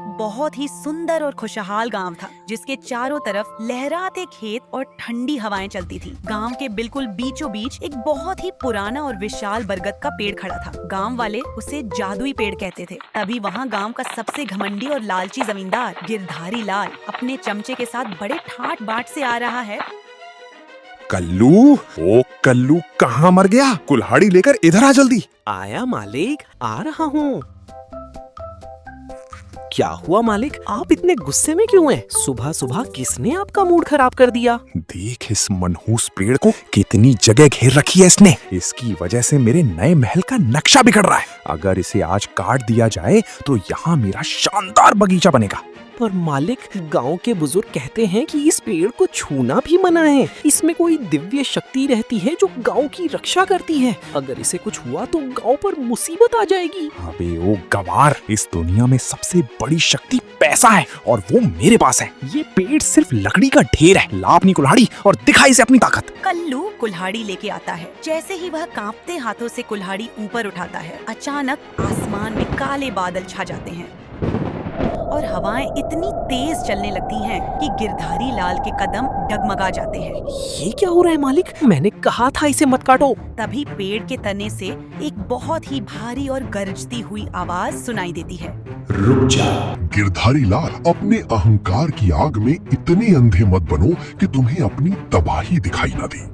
एक बहुत ही सुंदर और खुशहाल गांव था, जिसके चारों तरफ लहराते खेत और ठंडी हवाएं चलती थी। गांव के बिल्कुल बीचों बीच एक बहुत ही पुराना और विशाल बरगद का पेड़ खड़ा था। गांव वाले उसे जादुई पेड़ कहते थे। तभी वहाँ गांव का सबसे घमंडी और लालची जमींदार गिरधारी लाल अपने चमचे के साथ बड़े ठाट बाट से आ रहा है। कल्लू, ओ कल्लू कहाँ मर गया? कुल्हाड़ी लेकर इधर आ जल्दी। आया मालिक, आ रहा हूँ। क्या हुआ मालिक, आप इतने गुस्से में क्यों हैं? सुबह सुबह किसने आपका मूड खराब कर दिया? देख इस मनहूस पेड़ को, कितनी जगह घेर रखी है इसने। इसकी वजह से मेरे नए महल का नक्शा बिगड़ रहा है। अगर इसे आज काट दिया जाए तो यहाँ मेरा शानदार बगीचा बनेगा। पर मालिक, गांव के बुजुर्ग कहते हैं कि इस पेड़ को छूना भी मना है। इसमें कोई दिव्य शक्ति रहती है जो गांव की रक्षा करती है। अगर इसे कुछ हुआ तो गांव पर मुसीबत आ जाएगी। अबे ओ गवार, इस दुनिया में सबसे बड़ी शक्ति पैसा है और वो मेरे पास है। ये पेड़ सिर्फ लकड़ी का ढेर है। ला अपनी कुल्हाड़ी और दिखा इसे अपनी ताकत। कल्लू कुल्हाड़ी लेके आता है। जैसे ही वह कांपते हाथों से कुल्हाड़ी ऊपर उठाता है, अचानक आसमान में काले बादल छा जाते हैं और हवाएं इतनी तेज चलने लगती हैं कि गिरधारी लाल के कदम डगमगा जाते हैं। ये क्या हो रहा है मालिक? मैंने कहा था इसे मत काटो। तभी पेड़ के तने से एक बहुत ही भारी और गरजती हुई आवाज सुनाई देती है। रुक जा गिरधारी लाल, अपने अहंकार की आग में इतने अंधे मत बनो कि तुम्हें अपनी तबाही दिखाई न दे।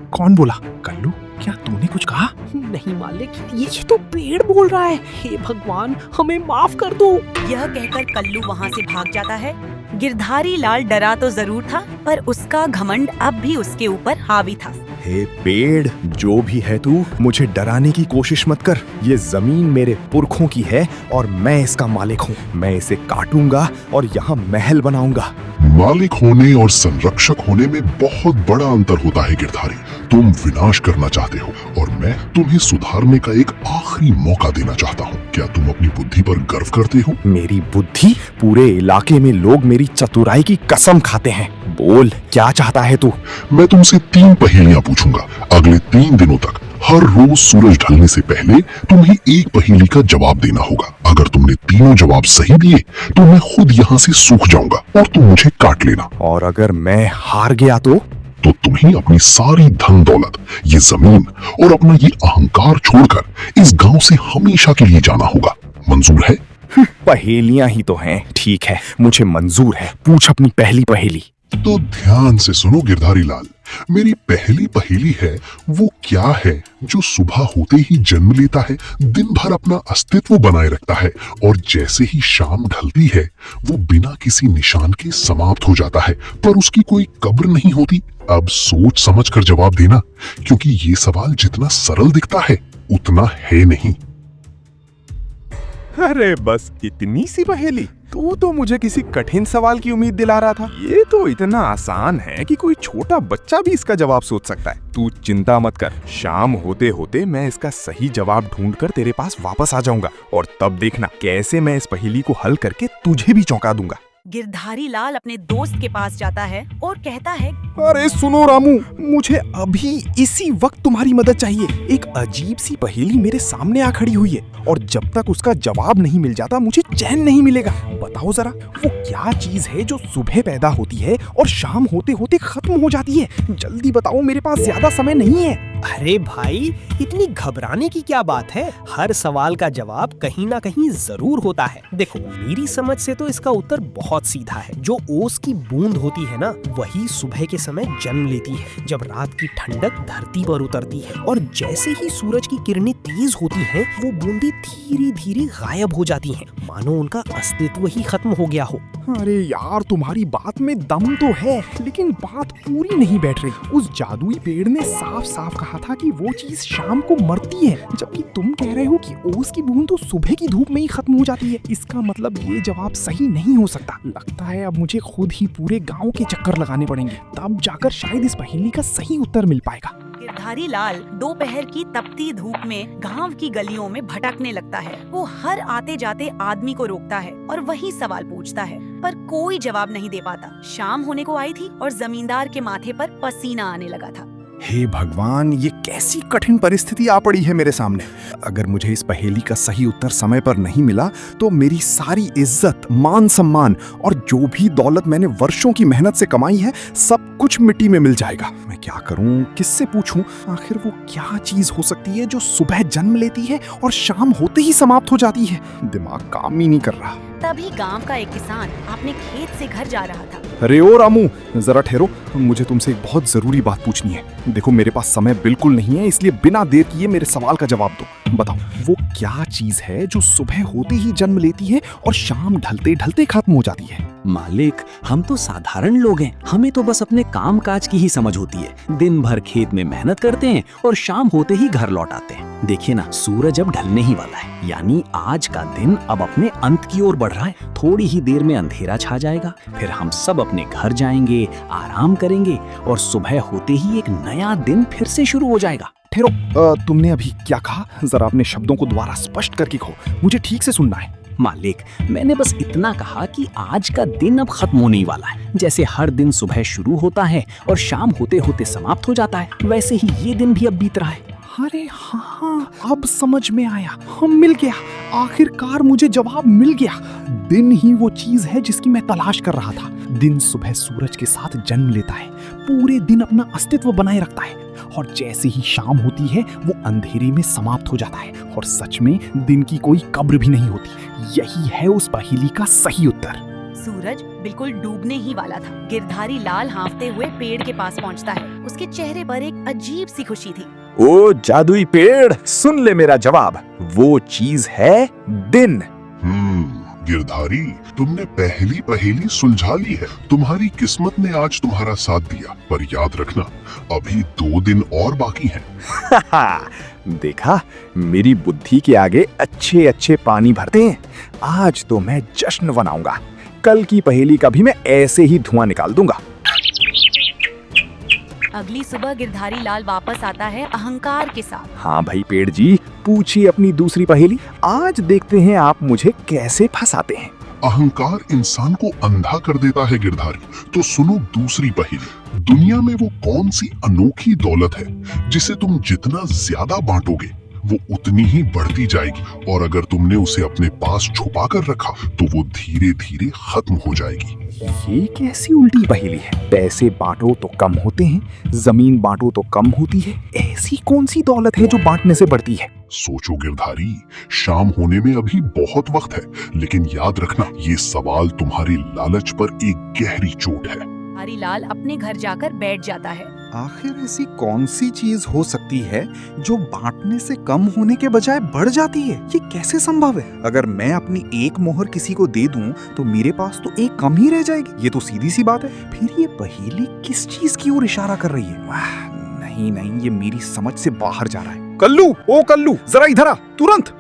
कौन बोला? कल्लू, क्या तूने कुछ कहा? नहीं मालिक, ये तो पेड़ बोल रहा है। हे भगवान, हमें माफ कर दो। यह कहकर कल्लू वहाँ से भाग जाता है। गिरधारी लाल डरा तो जरूर था, पर उसका घमंड अब भी उसके ऊपर हावी था। हे पेड़, जो भी है तू, मुझे डराने की कोशिश मत कर। ये जमीन मेरे पुरखों की है और मैं इसका मालिक हूँ। मैं इसे काटूंगा और यहाँ महल बनाऊंगा। मालिक होने और संरक्षक होने में बहुत बड़ा अंतर होता है गिरधारी। तुम विनाश करना चाहते हो और मैं तुम्हें सुधारने का एक आखिरी मौका देना चाहता हूँ। क्या तुम अपनी बुद्धि पर गर्व करते हो? मेरी बुद्धि? पूरे इलाके में लोग मेरी चतुराई की कसम खाते हैं। बोल, क्या चाहता है तू? मैं तुमसे 3 पहेलियां पूछूंगा। अगले 3 दिनों तक हर रोज सूरज ढलने से पहले तुम्हें एक पहेली का जवाब देना होगा। अगर तुमने तीनों जवाब सही दिए तो मैं खुद यहाँ से सूख जाऊंगा और तुम मुझे काट लेना। और अगर मैं हार गया तो तुम्हें अपनी सारी धन दौलत, ये जमीन और अपना ये अहंकार छोड़कर इस गांव से हमेशा के लिए जाना होगा। मंजूर है? पहेलियां ही तो हैं। ठीक है, मुझे मंजूर है। पूछ अपनी पहली पहेली। तो ध्यान से सुनो गिरधारी लाल, मेरी पहली पहेली है, वो क्या है जो सुबह होते ही जन्म लेता है, दिन भर अपना अस्तित्व बनाए रखता है और जैसे ही शाम ढलती है वो बिना किसी निशान के समाप्त हो जाता है, पर उसकी कोई कब्र नहीं होती? अब सोच समझ कर जवाब देना, क्योंकि ये सवाल जितना सरल दिखता है उतना है नहीं। अरे बस इतनी सी पहेली? तू तो मुझे किसी कठिन सवाल की उम्मीद दिला रहा था। ये तो इतना आसान है कि कोई छोटा बच्चा भी इसका जवाब सोच सकता है। तू चिंता मत कर, शाम होते होते मैं इसका सही जवाब ढूंढकर तेरे पास वापस आ जाऊंगा और तब देखना कैसे मैं इस पहेली को हल करके तुझे भी चौंका दूंगा। गिरधारी लाल अपने दोस्त के पास जाता है और कहता है, अरे सुनो रामू, मुझे अभी इसी वक्त तुम्हारी मदद चाहिए। एक अजीब सी पहेली मेरे सामने आ खड़ी हुई है और जब तक उसका जवाब नहीं मिल जाता मुझे चैन नहीं मिलेगा। बताओ जरा, वो क्या चीज है जो सुबह पैदा होती है और शाम होते होते खत्म हो जाती है? जल्दी बताओ, मेरे पास ज्यादा समय नहीं है। अरे भाई, इतनी घबराने की क्या बात है? हर सवाल का जवाब कहीं ना कहीं जरूर होता है। देखो, मेरी समझ से तो इसका उत्तर बहुत सीधा है। जो ओस की बूंद होती है ना, वही सुबह के समय जन्म लेती है, जब रात की ठंडक धरती पर उतरती है और जैसे ही सूरज की किरणें तेज होती हैं, वो बूंदें धीरे धीरे गायब हो जाती हैं, मानो उनका अस्तित्व ही खत्म हो गया हो। अरे यार, तुम्हारी बात में दम तो है, लेकिन बात पूरी नहीं बैठ रही। उस जादुई पेड़ ने साफ साफ कहा था कि वो चीज शाम को मरती है, जबकि तुम कह रहे हो कि ओस की बूंद तो सुबह की धूप में ही खत्म हो जाती है। इसका मतलब ये जवाब सही नहीं हो सकता। लगता है अब मुझे खुद ही पूरे गांव के चक्कर लगाने पड़ेंगे, तब जाकर शायद इस पहेली का सही उत्तर मिल पाएगा। गिरधारी लाल दोपहर की तपती धूप में गांव की गलियों में भटकने लगता है। वो हर आते जाते आदमी को रोकता है और वही सवाल पूछता है, पर कोई जवाब नहीं दे पाता। शाम होने को आई थी और जमींदार के माथे पर पसीना आने लगा था। हे भगवान, ये कैसी कठिन परिस्थिति आ पड़ी है मेरे सामने। अगर मुझे इस पहेली का सही उत्तर समय पर नहीं मिला तो मेरी सारी इज्जत, मान सम्मान और जो भी दौलत मैंने वर्षों की मेहनत से कमाई है, सब कुछ मिट्टी में मिल जाएगा। मैं क्या करूं, किससे पूछूं? आखिर वो क्या चीज हो सकती है जो सुबह जन्म लेती है और शाम होते ही समाप्त हो जाती है? दिमाग काम ही नहीं कर रहा। तभी गांव का एक किसान अपने खेत से घर जा रहा था। अरे ओ रामू, जरा ठहरो, मुझे तुमसे एक बहुत जरूरी बात पूछनी है। देखो, मेरे पास समय बिल्कुल नहीं है, इसलिए बिना देर किए मेरे सवाल का जवाब दो। बताओ, वो क्या चीज है जो सुबह होते ही जन्म लेती है और शाम ढलते ढलते खत्म हो जाती है? मालिक, हम तो साधारण लोग हैं, हमें तो बस अपने काम काज की ही समझ होती है। दिन भर खेत में मेहनत करते हैं और शाम होते ही घर लौट आते हैं। देखिए ना, सूरज अब ढलने ही वाला है, यानी आज का दिन अब अपने अंत की ओर बढ़ रहा है। थोड़ी ही देर में अंधेरा छा जाएगा, फिर हम सब अपने घर जाएंगे, आराम करेंगे और सुबह होते ही एक नया दिन फिर से शुरू हो जाएगा। ठहरो, तुमने अभी क्या कहा? जरा अपने शब्दों को दोबारा स्पष्ट करके कहो, मुझे ठीक से सुनना है। मालिक, मैंने बस इतना कहा कि आज का दिन अब खत्म होने ही वाला है। जैसे हर दिन सुबह शुरू होता है और शाम होते होते समाप्त हो जाता है, वैसे ही ये दिन भी अब बीत रहा है। अरे हाँ, अब समझ में आया, हम मिल गया। आखिरकार मुझे जवाब मिल गया। दिन ही वो चीज है जिसकी मैं तलाश कर रहा था। दिन सुबह सूरज के साथ जन्म लेता है, पूरे दिन अपना अस्तित्व बनाए रखता है और जैसे ही शाम होती है वो अंधेरे में समाप्त हो जाता है और सच में दिन की कोई कब्र भी नहीं होती। यही है उस पहेली का सही उत्तर। सूरज बिल्कुल डूबने ही वाला था। गिरधारी लाल हांफते हुए पेड़ के पास पहुंचता है। उसके चेहरे पर एक अजीब सी खुशी थी। ओ जादुई पेड़, सुन ले मेरा जवाब। वो चीज है दिन। गिरधारी, तुमने पहली पहेली सुलझा ली है। तुम्हारी किस्मत ने आज तुम्हारा साथ दिया, पर याद रखना, अभी 2 दिन और बाकी हैं। देखा, मेरी बुद्धि के आगे अच्छे अच्छे पानी भरते हैं। आज तो मैं जश्न मनाऊंगा। कल की पहेली का भी मैं ऐसे ही धुआं निकाल दूंगा। अगली सुबह गिरधारी लाल वापस आता है अहंकार के साथ। हाँ भाई पेड़ जी, पूछिए अपनी दूसरी पहेली। आज देखते हैं आप मुझे कैसे फंसाते हैं। अहंकार इंसान को अंधा कर देता है गिरधारी। तो सुनो दूसरी पहेली। दुनिया में वो कौन सी अनोखी दौलत है जिसे तुम जितना ज्यादा बांटोगे वो उतनी ही बढ़ती जाएगी, और अगर तुमने उसे अपने पास छुपा कर रखा तो वो धीरे धीरे खत्म हो जाएगी। ये कैसी उल्टी पहेली है? पैसे बांटो तो कम होते हैं, जमीन बांटो तो कम होती है। ऐसी कौन सी दौलत है जो बांटने से बढ़ती है? सोचो गिरधारी, शाम होने में अभी बहुत वक्त है, लेकिन याद रखना, ये सवाल तुम्हारे लालच पर एक गहरी चोट है। गिरधारी लाल अपने घर जाकर बैठ जाता है। आखिर ऐसी कौन सी चीज हो सकती है जो बांटने से कम होने के बजाय बढ़ जाती है? ये कैसे संभव है? अगर मैं अपनी एक मोहर किसी को दे दूं तो मेरे पास तो एक कम ही रह जाएगी। ये तो सीधी सी बात है। फिर ये पहेली किस चीज की ओर इशारा कर रही है? नहीं नहीं, ये मेरी समझ से बाहर जा रहा है। कल्लू, ओ कल्लू, जरा इधर आ, तुरंत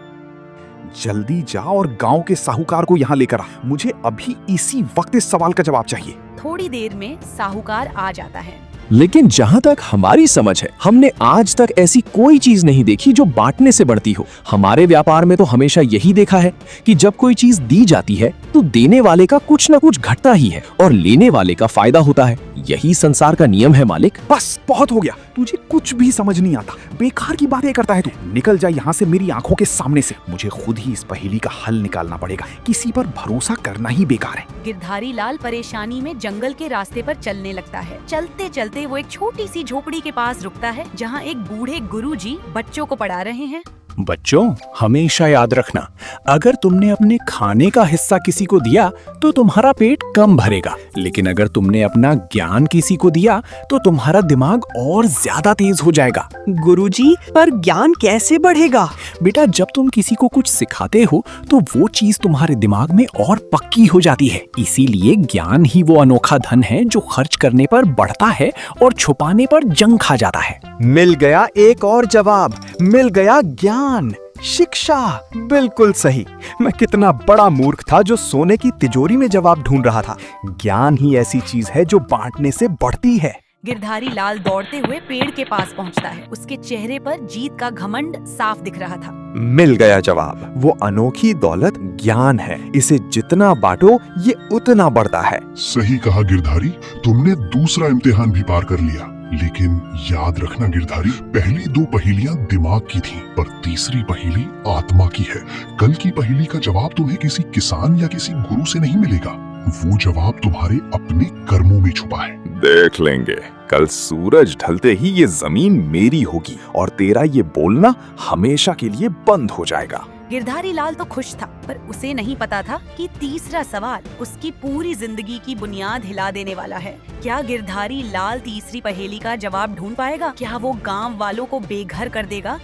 जल्दी जा और गांव के साहूकार को यहाँ लेकर आ। मुझे अभी इसी वक्त इस सवाल का जवाब चाहिए। थोड़ी देर में साहूकार आ जाता है। लेकिन जहाँ तक हमारी समझ है, हमने आज तक ऐसी कोई चीज नहीं देखी जो बांटने से बढ़ती हो। हमारे व्यापार में तो हमेशा यही देखा है कि जब कोई चीज दी जाती है तो देने वाले का कुछ न कुछ घटता ही है और लेने वाले का फायदा होता है। यही संसार का नियम है मालिक। बस बहुत हो गया, तुझे कुछ भी समझ नहीं आता। बेकार की बातें करता है तू। निकल जा यहाँ से मेरी आंखों के सामने से। मुझे खुद ही इस पहेली का हल निकालना पड़ेगा। किसी पर भरोसा करना ही बेकार है। गिरधारी लाल परेशानी में जंगल के रास्ते पर चलने लगता है। चलते चलते वो एक छोटी सी झोपड़ी के पास रुकता है, जहाँ एक बूढ़े गुरुजी बच्चों को पढ़ा रहे हैं। बच्चों, हमेशा याद रखना, अगर तुमने अपने खाने का हिस्सा किसी को दिया तो तुम्हारा पेट कम भरेगा, लेकिन अगर तुमने अपना ज्ञान किसी को दिया तो तुम्हारा दिमाग और ज्यादा तेज हो जाएगा। गुरुजी, पर ज्ञान कैसे बढ़ेगा? बेटा, जब तुम किसी को कुछ सिखाते हो तो वो चीज तुम्हारे दिमाग में और पक्की हो जाती है। इसीलिए ज्ञान ही वो अनोखा धन है जो खर्च करने पर बढ़ता है और छुपाने पर जंग खा जाता है। मिल गया एक और जवाब, मिल गया ज्ञान, शिक्षा। बिल्कुल सही। मैं कितना बड़ा मूर्ख था जो सोने की तिजोरी में जवाब ढूंढ रहा था। ज्ञान ही ऐसी चीज है जो बांटने से बढ़ती है। गिरधारी लाल दौड़ते हुए पेड़ के पास पहुंचता है। उसके चेहरे पर जीत का घमंड साफ दिख रहा था। मिल गया जवाब। वो अनोखी दौलत ज्ञान है। इसे जितना बांटो ये उतना बढ़ता है। सही कहा गिरधारी, तुमने दूसरा इम्तिहान भी पार कर लिया। लेकिन याद रखना गिरधारी, पहली 2 पहेलियां दिमाग की थीं, पर तीसरी पहेली आत्मा की है। कल की पहेली का जवाब तुम्हें किसी किसान या किसी गुरु से नहीं मिलेगा, वो जवाब तुम्हारे अपने कर्मों में छुपा है। देख लेंगे, कल सूरज ढलते ही ये जमीन मेरी होगी और तेरा ये बोलना हमेशा के लिए बंद हो जाएगा। गिरधारी लाल तो खुश था, पर उसे नहीं पता था कि तीसरा सवाल उसकी पूरी जिंदगी की बुनियाद हिला देने वाला है। क्या गिरधारी लाल तीसरी पहेली का जवाब ढूंढ पाएगा? क्या वो गांव वालों को बेघर कर देगा?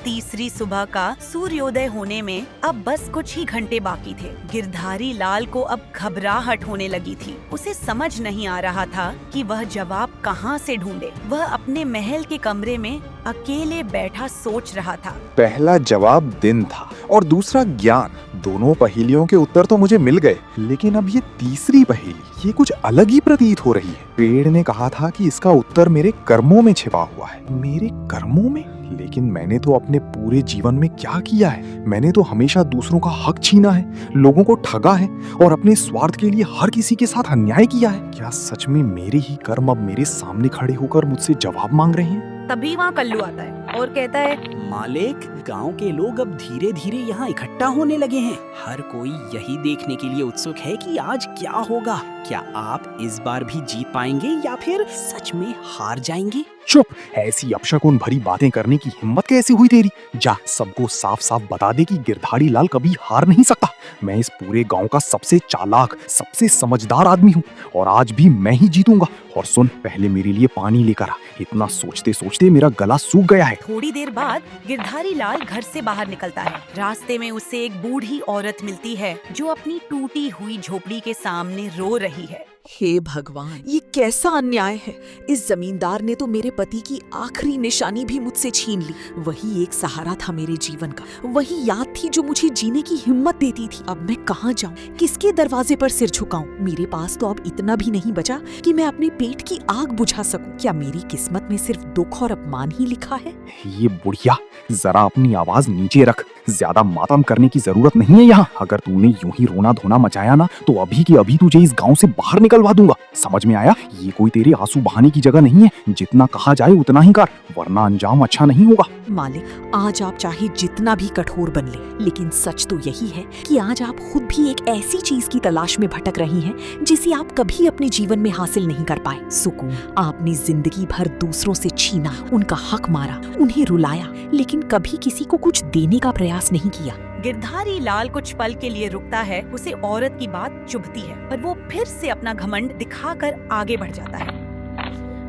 तीसरी सुबह का सूर्योदय होने में अब बस कुछ ही घंटे बाकी थे। गिरधारी लाल को अब घबराहट होने लगी थी। उसे समझ नहीं आ रहा था कि वह जवाब कहां से ढूंढे। वह अपने महल के कमरे में अकेले बैठा सोच रहा था। पहला जवाब दिन था और दूसरा ज्ञान। दोनों पहेलियों के उत्तर तो मुझे मिल गए, लेकिन अब ये तीसरी पहेली, ये कुछ अलग ही प्रतीत हो रही है। पेड़ ने कहा था कि इसका उत्तर मेरे कर्मों में छिपा हुआ है। मेरे कर्मों में? लेकिन मैंने तो अपने पूरे जीवन में क्या किया है? मैंने तो हमेशा दूसरों का हक छीना है, लोगों को ठगा है और अपने स्वार्थ के लिए हर किसी के साथ अन्याय किया है। क्या सच में मेरे ही कर्म अब मेरे सामने खड़े होकर मुझसे जवाब मांग रहे हैं? तभी वहाँ कल्लू आता है और कहता है, मालिक, गांव के लोग अब धीरे धीरे यहाँ इकट्ठा होने लगे हैं। हर कोई यही देखने के लिए उत्सुक है कि आज क्या होगा। क्या आप इस बार भी जीत पाएंगे या फिर सच में हार जाएंगे? चुप! ऐसी अपशकुन भरी बातें करने की हिम्मत कैसे हुई तेरी? जा, सबको साफ साफ बता दे कि गिरधारी लाल कभी हार नहीं सकता। मैं इस पूरे गांव का सबसे चालाक, सबसे समझदार आदमी हूँ और आज भी मैं ही जीतूंगा। और सुन, पहले मेरे लिए पानी लेकर आ। इतना सोचते सोचते मेरा गला सूख गया है। थोड़ी देर बाद गिरधारी लाल घर से बाहर निकलता है। रास्ते में उसे एक बूढ़ी औरत मिलती है जो अपनी टूटी हुई झोपड़ी के सामने रो रही है। हे भगवान, ये कैसा अन्याय है। इस जमींदार ने तो मेरे पति की आखिरी निशानी भी मुझसे छीन ली। वही एक सहारा था मेरे जीवन का, वही याद थी जो मुझे जीने की हिम्मत देती थी। अब मैं कहाँ जाऊँ, किसके दरवाजे पर सिर झुकाऊं? मेरे पास तो अब इतना भी नहीं बचा कि मैं अपने पेट की आग बुझा सकूं। क्या मेरी किस्मत में सिर्फ दुख और अपमान ही लिखा है? ये बुढ़िया, जरा अपनी आवाज नीचे रख। ज्यादा मातम करने की जरूरत नहीं है यहाँ। अगर तूने यूं ही रोना धोना मचाया ना, तो अभी के अभी तुझे इस गांव से बाहर निकलवा दूंगा। समझ में आया? ये कोई तेरे आंसू बहाने की जगह नहीं है। जितना कहा जाए उतना ही कर, वरना अंजाम अच्छा नहीं होगा। मालिक, आज आप चाहे जितना भी कठोर बन ले, लेकिन सच तो यही है कि आज आप खुद भी एक ऐसी चीज की तलाश में भटक रही हैं जिसे आप कभी अपने जीवन में हासिल नहीं कर पाए। सुकून। आपने जिंदगी भर दूसरों से छीना, उनका हक मारा, उन्हें रुलाया, लेकिन कभी किसी को कुछ देने का प्रयास नहीं किया। गिरधारी लाल कुछ पल के लिए रुकता है। उसे औरत की बात चुभती है, पर वो फिर से अपना घमंड दिखाकर आगे बढ़ जाता है।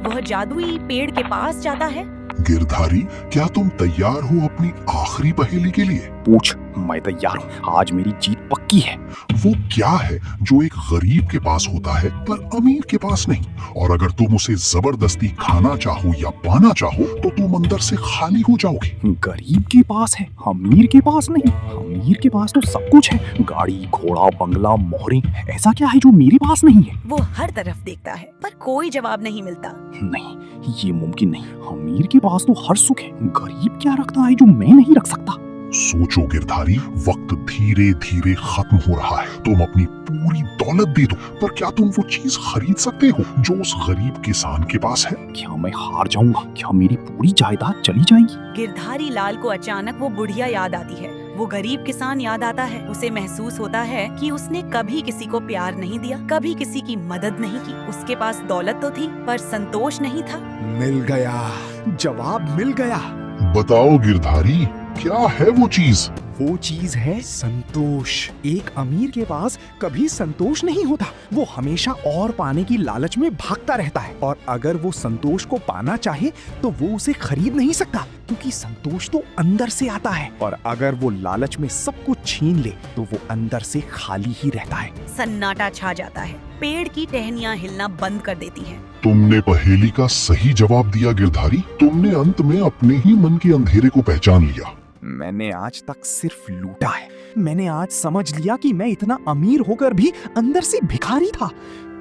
वह जादुई पेड़ के पास जाता है। गिरधारी, क्या तुम तैयार हो अपनी आखिरी पहेली के लिए? पूछ, मैं तैयार हूँ। आज मेरी जीत पक्की है। वो क्या है जो एक गरीब के पास होता है पर अमीर के पास नहीं? और अगर तुम उसे जबरदस्ती खाना चाहो या पाना चाहो तो तुम अंदर से खाली हो जाओगे। गरीब के पास है, अमीर के पास नहीं। अमीर के पास तो सब कुछ है, गाड़ी, घोड़ा, बंगला, मोहरें। ऐसा क्या है जो मेरे पास नहीं है? वो हर तरफ देखता है, पर कोई जवाब नहीं मिलता। नहीं, ये मुमकिन नहीं। अमीर के पास तो हर सुख है, गरीब क्या रखता है जो मैं नहीं रख सकता? सोचो गिरधारी, वक्त धीरे धीरे खत्म हो रहा है। तुम अपनी पूरी दौलत दे दो, पर क्या तुम वो चीज खरीद सकते हो जो उस गरीब किसान के पास है? क्या मैं हार जाऊंगा? क्या मेरी पूरी जायदाद चली जाएगी? गिरधारी लाल को अचानक वो बुढ़िया याद आती है। वो गरीब किसान याद आता है। उसे महसूस होता है कि उसने कभी किसी को प्यार नहीं दिया, कभी किसी की मदद नहीं की। उसके पास दौलत तो थी, पर संतोष नहीं था। मिल गया, जवाब मिल गया। बताओ गिरधारी, क्या है वो चीज? वो चीज है संतोष। एक अमीर के पास कभी संतोष नहीं होता। वो हमेशा और पाने की लालच में भागता रहता है, और अगर वो संतोष को पाना चाहे तो वो उसे खरीद नहीं सकता, क्योंकि संतोष तो अंदर से आता है। और अगर वो लालच में सब कुछ छीन ले तो वो अंदर से खाली ही रहता है। सन्नाटा छा जाता है। पेड़ की टहनियाँ हिलना बंद कर देती हैं। तुमने पहेली का सही जवाब दिया गिरधारी। तुमने अंत में अपने ही मन के अंधेरे को पहचान लिया। मैंने आज तक सिर्फ लूटा है। मैंने आज समझ लिया कि मैं इतना अमीर होकर भी अंदर से भिखारी था।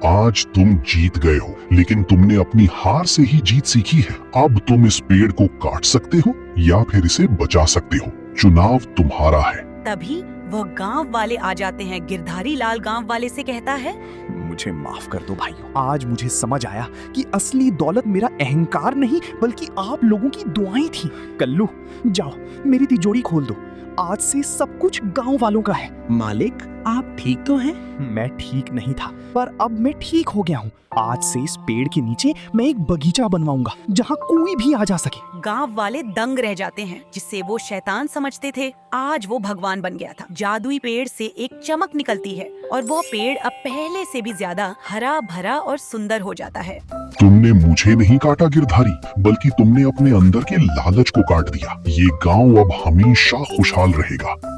आज तुम जीत गए हो, लेकिन तुमने अपनी हार से ही जीत सीखी है। अब तुम इस पेड़ को काट सकते हो या फिर इसे बचा सकते हो। चुनाव तुम्हारा है। तभी वो गांव वाले आ जाते हैं। गिरधारी लाल गांव वाले से कहता है, मुझे माफ कर दो भाइयों। आज मुझे समझ आया कि असली दौलत मेरा अहंकार नहीं बल्कि आप लोगों की दुआएं थी। कल्लू, जाओ मेरी तिजोरी खोल दो। आज से सब कुछ गांव वालों का है। मालिक, आप ठीक तो हैं? मैं ठीक नहीं था, पर अब मैं ठीक हो गया हूँ। आज से इस पेड़ के नीचे मैं एक बगीचा बनवाऊंगा जहाँ कोई भी आ जा सके। गांव वाले दंग रह जाते हैं। जिससे वो शैतान समझते थे, आज वो भगवान बन गया था। जादुई पेड़ से एक चमक निकलती है और वो पेड़ अब पहले से भी ज्यादा हरा भरा और सुंदर हो जाता है। तुमने मुझे नहीं काटा गिरधारी, बल्कि तुमने अपने अंदर के लालच को काट दिया। ये गांव अब हमेशा खुशहाल रहेगा।